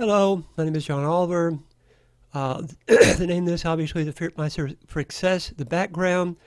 Hello, my name is John Oliver. The name of this, obviously, the Fear My Success, the background,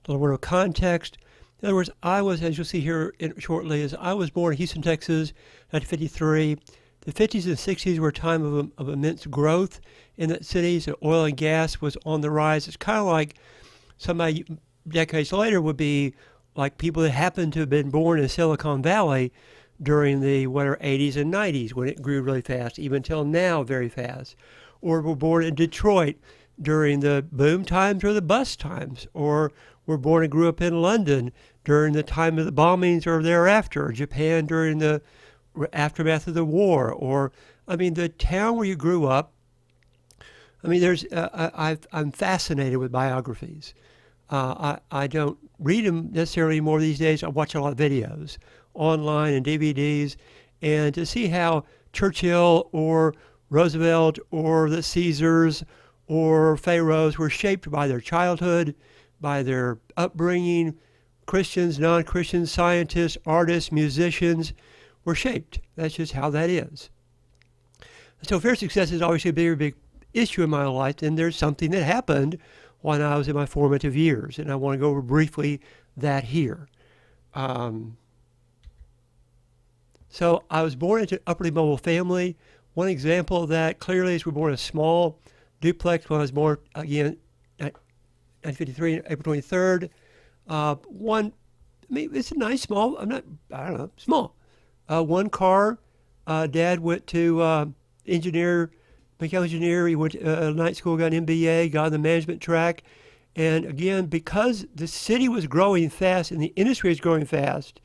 a little word of context. In other words, I was, as you'll see here shortly, I was born in Houston, Texas, 1953. The 50s and 60s were a time of immense growth in that city. So oil and gas was on the rise. It's kind of like somebody decades later would be like people that happened to have been born in Silicon Valley during the 80s and 90s when it grew really fast, even till now very fast. Or were born in Detroit during the boom times or the bust times, or were born and grew up in London during the time of the bombings or thereafter, or Japan during the aftermath of the war, or the town where you grew up. I'm fascinated with biographies. I don't read them necessarily more these days. I watch a lot of videos online and DVDs, and to see how Churchill or Roosevelt or the Caesars or pharaohs were shaped by their childhood, by their upbringing. Christians, non-Christians, scientists, artists, musicians were shaped. That's just how that is. So fear of success is obviously a very big issue in my life, and there's something that happened when I was in my formative years, and I want to go over briefly that here. So I was born into an upperly mobile family. One example of that clearly is we were born in a small duplex when I was born, again, 1953, April 23rd. It's a nice small, small. One car. Dad went to mechanical engineer. He went to night school, got an MBA, got on the management track. And again, because the city was growing fast and the industry was growing fast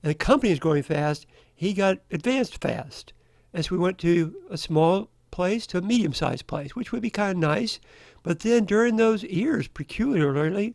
and the company was growing fast, he got advanced fast. And so we went to a small place to a medium-sized place, which would be kind of nice. But then during those years, peculiarly,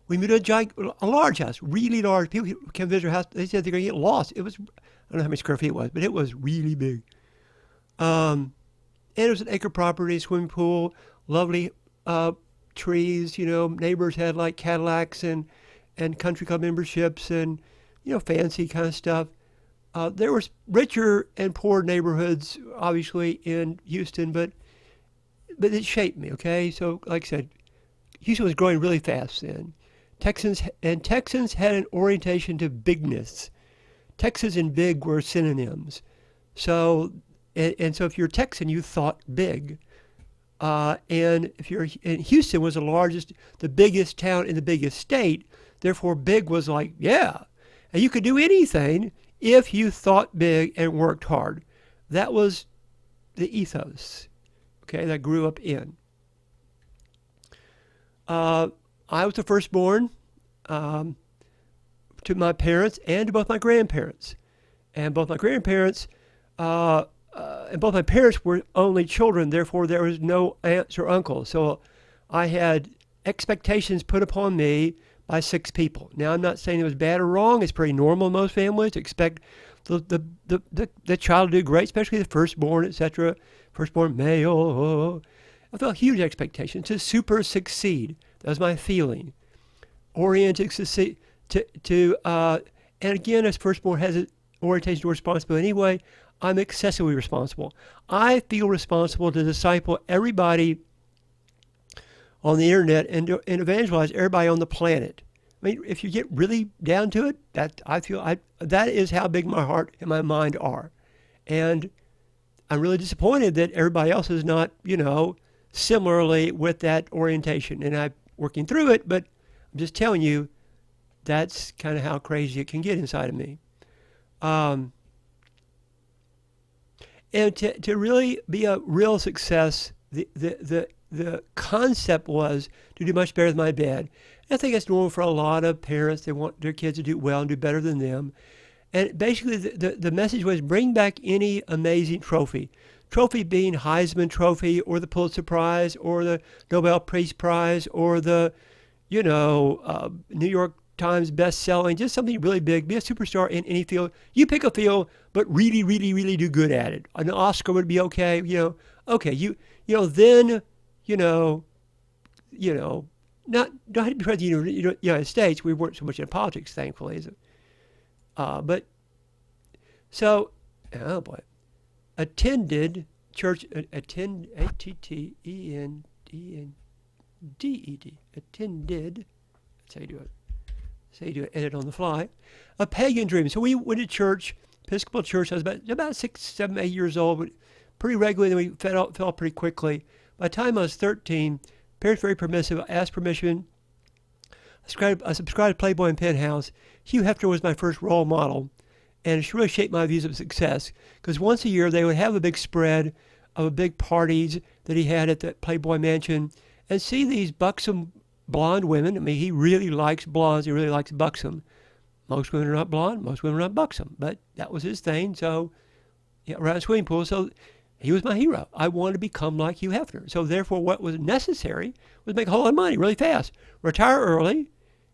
we moved to a large house, really large. People came visit our house. They said they're going to get lost. I don't know how many square feet it was, but it was really big. And it was an acre property, swimming pool, lovely trees. Neighbors had like Cadillacs and country club memberships and, fancy kind of stuff. There was richer and poor neighborhoods, obviously, in Houston, but it shaped me, okay? So, like I said, Houston was growing really fast then. Texans had an orientation to bigness. Texas and big were synonyms. So, and so if you're a Texan, you thought big. And Houston was the biggest town in the biggest state. Therefore, big was like, yeah. And you could do anything if you thought big and worked hard. That was the ethos, okay, that I grew up in. I was the firstborn to my parents and to both my grandparents. And both my grandparents and both my parents were only children. Therefore, there was no aunts or uncles. So I had expectations put upon me by 6 people. Now, I'm not saying it was bad or wrong. It's pretty normal in most families to expect the child to do great, especially the firstborn, etc. Firstborn male. I felt huge expectations to super succeed. That was my feeling. Oriented to succeed. And again, as firstborn has an orientation to responsibility anyway, I'm excessively responsible. I feel responsible to disciple everybody on the internet and evangelize everybody on the planet. If you get really down to it, that is how big my heart and my mind are. And I'm really disappointed that everybody else is not, similarly with that orientation. And I'm working through it, but I'm just telling you, that's kind of how crazy it can get inside of me. And to really be a real success, the concept was to do much better than my dad. And I think that's normal for a lot of parents. They want their kids to do well and do better than them. And basically the message was bring back any amazing trophy. Trophy being Heisman Trophy or the Pulitzer Prize or the Nobel Peace Prize or the, New York Times best-selling, just something really big. Be a superstar in any field. You pick a field, but really, really, really do good at it. An Oscar would be okay. Okay. Then, not have to be president of the United States. We weren't so much in politics, thankfully. But so, oh boy. attended church, attend, A-T-T-E-N-D-E-D, attended, that's how you do it. That's how you do it, edit on the fly. A pagan dream. So we went to church, Episcopal church. I was about 6, 7, 8 years old, but pretty regularly. Then we fell pretty quickly. By the time I was 13, parents were very permissive. I asked permission. I subscribed to Playboy and Penthouse. Hugh Hefner was my first role model, and it really shaped my views of success. Because once a year they would have a big spread of big parties that he had at the Playboy Mansion, and see these buxom blonde women. I mean, he really likes blondes. He really likes buxom. Most women are not blonde. Most women are not buxom. But that was his thing. So, yeah, around the swimming pool. So he was my hero. I wanted to become like Hugh Hefner. So therefore, what was necessary was make a whole lot of money really fast, retire early,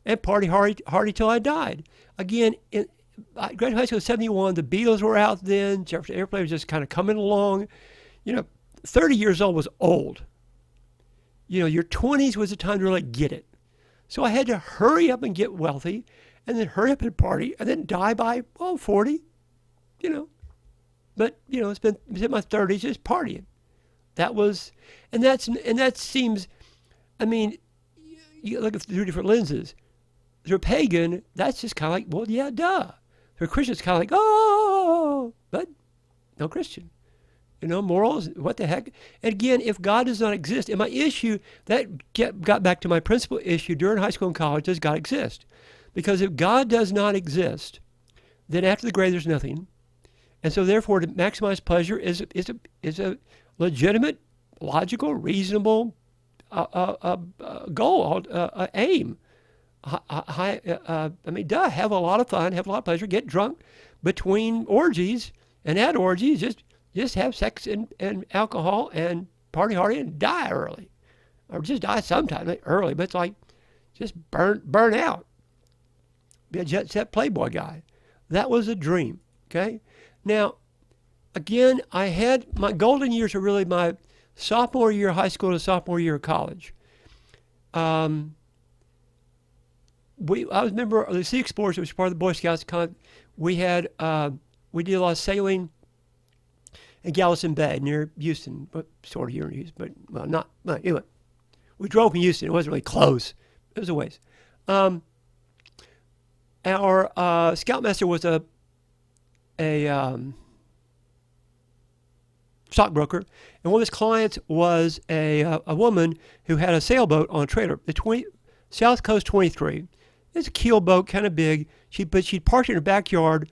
and party hardy till I died. Again, I graduated high school in 71. The Beatles were out then. Jefferson Airplane was just kind of coming along. 30 years old was old. Your 20s was the time to really get it. So I had to hurry up and get wealthy, and then hurry up and party, and then die by, 40, But, it's been in my 30s just partying. That seems, I mean, you look at through different lenses. Through a pagan, that's just kind of like, well, yeah, duh. Through a Christian, it's kind of like, oh, but no Christian. Morals, what the heck? And again, if God does not exist, and my issue, that got back to my principal issue during high school and college, does God exist? Because if God does not exist, then after the grave, there's nothing. And so therefore, to maximize pleasure is a legitimate, logical, reasonable goal, aim. Have a lot of fun, have a lot of pleasure, get drunk between orgies, and at orgies, just have sex and alcohol and party hardy and die early. Or just die sometime early, but it's like just burn out. Be a jet set Playboy guy. That was a dream, okay? Now, again, I had my golden years are really my sophomore year of high school to sophomore year of college. I was a member of the Sea Explorers, which was part of the Boy Scouts. We did a lot of sailing in Galveston Bay near Houston, but sort of here in Houston, but not. Anyway, we drove from Houston. It wasn't really close. It was a ways. Our scoutmaster was a stockbroker, and one of his clients was a woman who had a sailboat on a trailer. The South Coast 23. It's a keel boat, kind of big. She'd parked it in her backyard,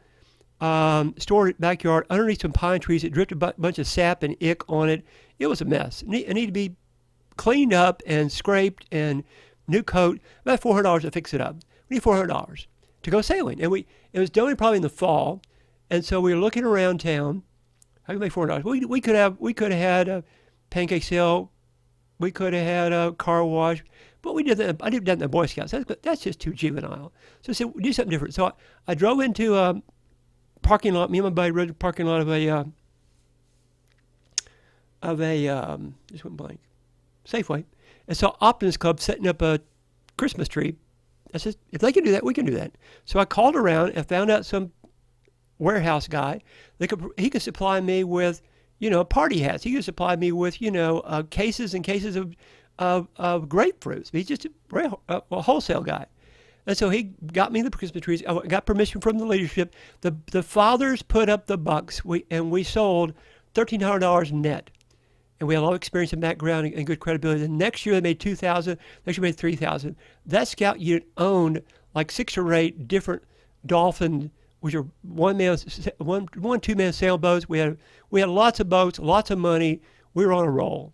stored it backyard underneath some pine trees. It drifted a bunch of sap and ick on it. It was a mess. It needed to be cleaned up and scraped and new coat. About $400 to fix it up. We need $400 to go sailing, and it was donated probably in the fall, and so we were looking around town. How can we make $400? We could have had a pancake sale. We could have had a car wash. But we did that. I did that in the Boy Scouts. That's just too juvenile. So I said, do something different. So I drove into a parking lot. Me and my buddy rode the parking lot of a just went blank, Safeway, and saw Optimist Club setting up a Christmas tree. I said, if they can do that, we can do that. So I called around and found out some warehouse guy. He could supply me with, party hats. He could supply me with, cases and cases of grapefruits. He's just a wholesale guy. And so he got me the Christmas trees. I got permission from the leadership. The fathers put up the bucks, and we sold $1,300 net. And we had a lot of experience and background and good credibility. The next year they made $2,000. Next year they made $3,000. That scout unit owned like 6 or 8 different Dolphin, which are one, 2-man sailboats. We had lots of boats, lots of money. We were on a roll.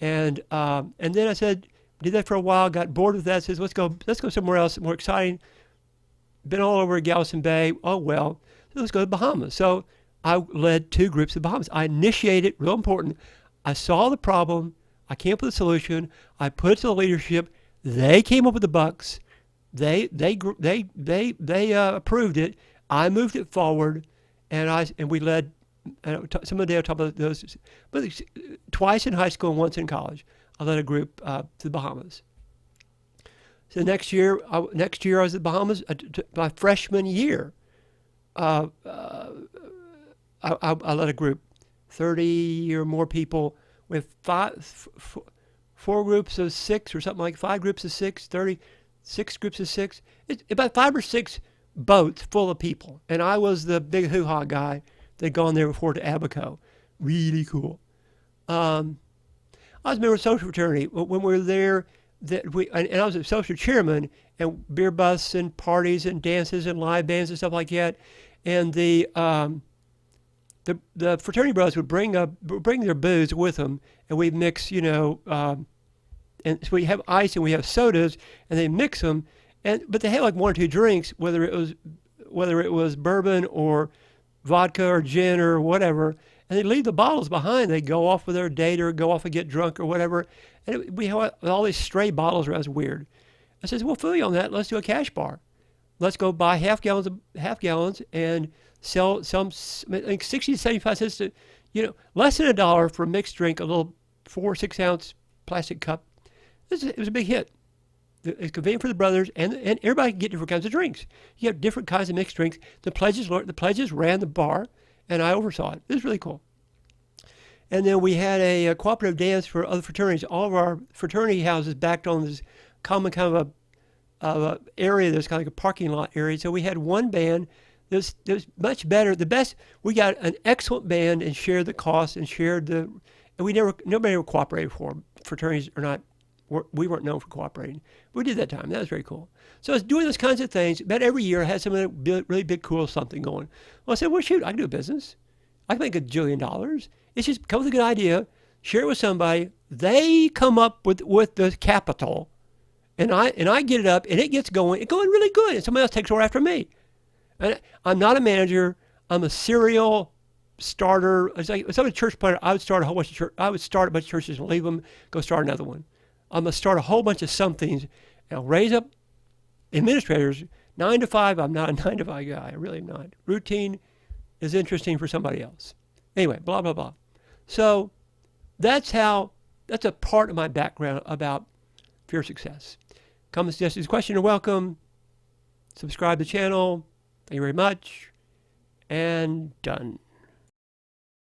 And then I said, did that for a while, got bored with that, says, let's go somewhere else, more exciting. Been all over Galveston Bay. Oh, well, so let's go to the Bahamas. So I led 2 groups to the Bahamas. I initiated, real important, I saw the problem. I came up with a solution. I put it to the leadership. They came up with the bucks. They approved it. I moved it forward, and we led. Some of the day I'll talk about those, but twice in high school and once in college, I led a group to the Bahamas. So next year I was at the Bahamas. My freshman year, I led a group 30 or more people with four groups of six or something like 5 groups of 6, 36 groups of 6. It's about 5 or 6 boats full of people. And I was the big hoo-ha guy that'd gone there before to Abaco. Really cool. I was a member of social fraternity. When we were there, and I was a social chairman, and beer busts and parties and dances and live bands and stuff like that. And the fraternity brothers would bring their booze with them, and we'd mix, and so we have ice and we have sodas, and they mix them, but they had like 1 or 2 drinks, whether it was bourbon or vodka or gin or whatever, and they'd leave the bottles behind. They'd go off with their date or go off and get drunk or whatever, and we had all these stray bottles around. It was weird. I says, we'll fill you on that. Let's do a cash bar. Let's go buy half gallons and sell some, like 60 to 75 cents to, less than $1 for a mixed drink, a little 4 or 6 ounce plastic cup. It was a big hit. It's convenient for the brothers, and everybody can get different kinds of drinks. You have different kinds of mixed drinks. The pledges ran the bar, and I oversaw it. It was really cool. And then we had a cooperative dance for other fraternities. All of our fraternity houses backed on this common kind of a area that's kind of like a parking lot area. So we had one band that was much better. The best, we got an excellent band and shared the cost and nobody ever cooperated for them. Fraternities are not, we weren't known for cooperating. We did that time. That was very cool. So I was doing those kinds of things. About every year I had some really big, cool something going. Well, I said, well, shoot, I can do a business. I can make $1 jillion. It's just come with a good idea, share it with somebody. They come up with the capital, and I get it up, and it gets going. It's going really good, and somebody else takes over after me. And I'm not a manager. I'm a serial starter. It's like if I'm a church planter, I would start a whole bunch of church. I would start a bunch of churches and leave them, go start another one. I'm gonna start a whole bunch of somethings, and I'll raise up administrators. 9 to 5. I'm not a 9 to 5 guy. I really am not. Routine is interesting for somebody else. Anyway, blah blah blah. So that's a part of my background about Fear Success. Comments, suggestions, questions are welcome. Subscribe to the channel. Thank you very much. And done.